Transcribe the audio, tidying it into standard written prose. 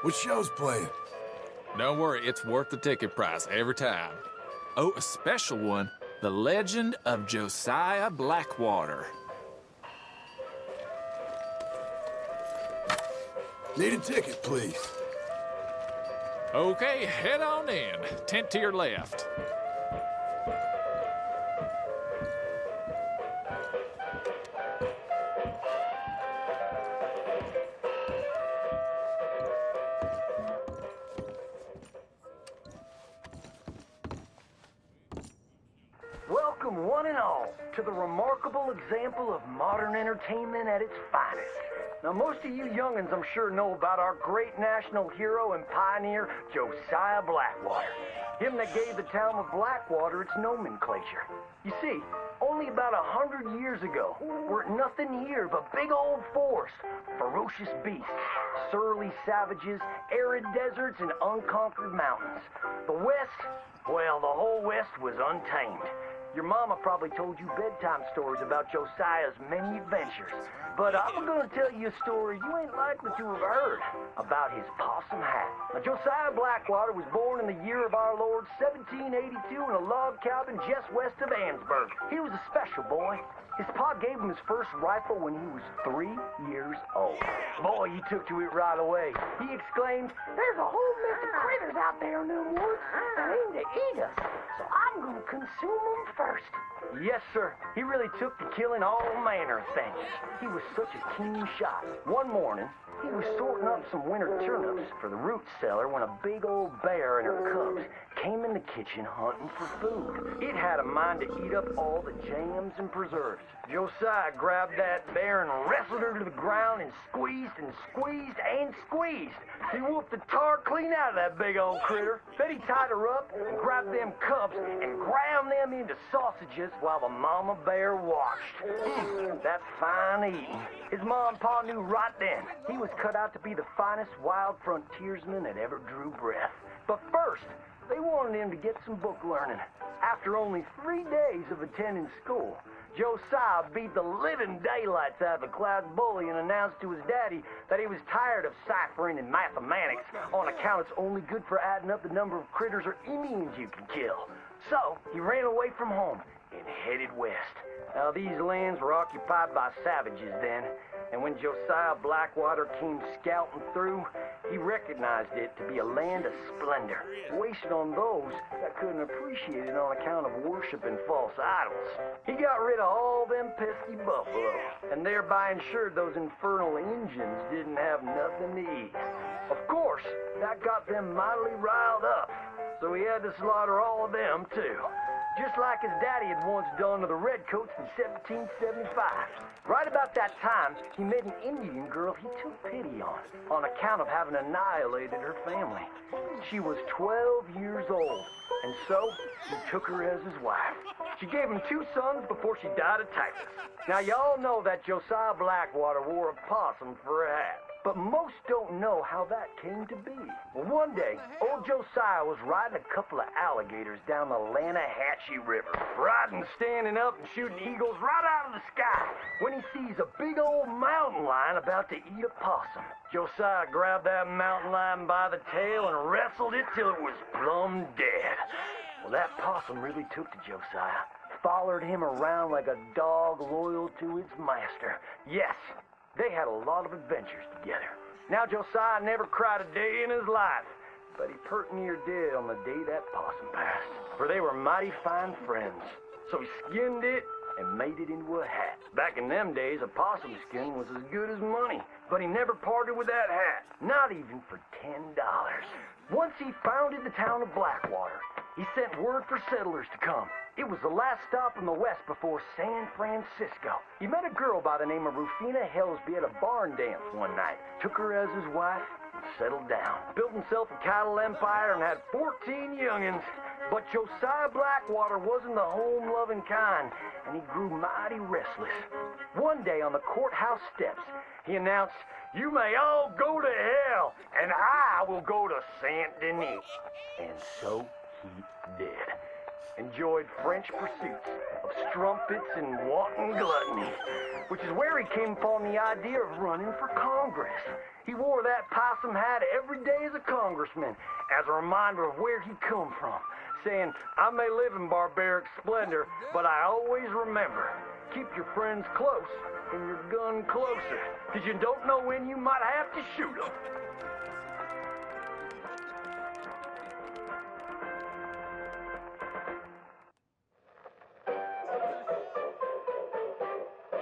What show's playing? Don't worry, it's worth the ticket price every time. Oh, a special one. The Legend of Josiah Blackwater. Need a ticket, please. Okay, head on in. Tent to your left. Welcome, one and all, to the remarkable example of modern entertainment at its finest. Now, most of you youngins, I'm sure, know about our great national hero and pioneer, Josiah Blackwater. Him that gave the town of Blackwater its nomenclature. You see, only about 100 years ago, weren't nothing here but big old forest, ferocious beasts, surly savages, arid deserts, and unconquered mountains. The West, well, the whole West was untamed. Your mama probably told you bedtime stories about Josiah's many adventures. But I'm gonna tell you a story you ain't likely to have heard about his possum hat. Now, Josiah Blackwater was born in the year of our Lord 1782 in a log cabin just west of Ansburg. He was a special boy. His pa gave him his first rifle when he was 3 years old. Boy, he took to it right away. He exclaimed, "There's a whole mess of critters out there in them woods that aim to eat us, so I'm gonna consume them first." Yes, sir. He really took to killing all manner of things. He was such a keen shot. One morning, he was sorting up some winter turnips for the root cellar when a big old bear and her cubs came in the kitchen hunting for food. It had a mind to eat up all the jams and preserves. Josiah grabbed that bear and wrestled her to the ground and squeezed and squeezed and squeezed. He whooped the tar clean out of that big old critter. Then he tied her up and grabbed them cubs and ground them into sausages while the mama bear watched. That's fine eating. His mom and pa knew right then he was cut out to be the finest wild frontiersman that ever drew breath. But first, they wanted him to get some book learning. After only 3 days of attending school, Josiah beat the living daylights out of the cloud bully and announced to his daddy that he was tired of ciphering and mathematics on account it's only good for adding up the number of critters or Indians you can kill. So he ran away from home and headed west. Now, these lands were occupied by savages then, and when Josiah Blackwater came scouting through, he recognized it to be a land of splendor, wasted on those that couldn't appreciate it on account of worshiping false idols. He got rid of all them pesky buffalo, and thereby ensured those infernal Injuns didn't have nothing to eat. Of course, that got them mightily riled up, so he had to slaughter all of them too. Just like his daddy had once done to the Redcoats in 1775. Right about that time, he met an Indian girl he took pity on account of having annihilated her family. She was 12 years old, and so he took her as his wife. She gave him 2 sons before she died of typhus. Now, y'all know that Josiah Blackwater wore a possum for a hat. But most don't know how that came to be. Well, one day, old Josiah was riding a couple of alligators down the Lanahatchee River. Riding, standing up, and shooting eagles right out of the sky when he sees a big old mountain lion about to eat a possum. Josiah grabbed that mountain lion by the tail and wrestled it till it was plumb dead. Well, that possum really took to Josiah. Followed him around like a dog loyal to its master. Yes, they had a lot of adventures together. Now, Josiah never cried a day in his life, but he pert near did on the day that possum passed, for they were mighty fine friends. So he skinned it and made it into a hat. Back in them days, a possum skin was as good as money, but he never parted with that hat, not even for $10. Once he founded the town of Blackwater, he sent word for settlers to come. It was the last stop in the west before San Francisco. He met a girl by the name of Rufina Helsby at a barn dance one night, took her as his wife, and settled down. Built himself a cattle empire and had 14 youngins. But Josiah Blackwater wasn't the home-loving kind, and he grew mighty restless. One day on the courthouse steps, he announced, "You may all go to hell, and I will go to Saint Denis." And so he did. Enjoyed French pursuits of trumpets and wanton gluttony, which is where he came upon the idea of running for Congress. He wore that possum hat every day as a congressman, as a reminder of where he come from, saying, I may live in barbaric splendor, but I always remember, keep your friends close and your gun closer, because you don't know when you might have to shoot them.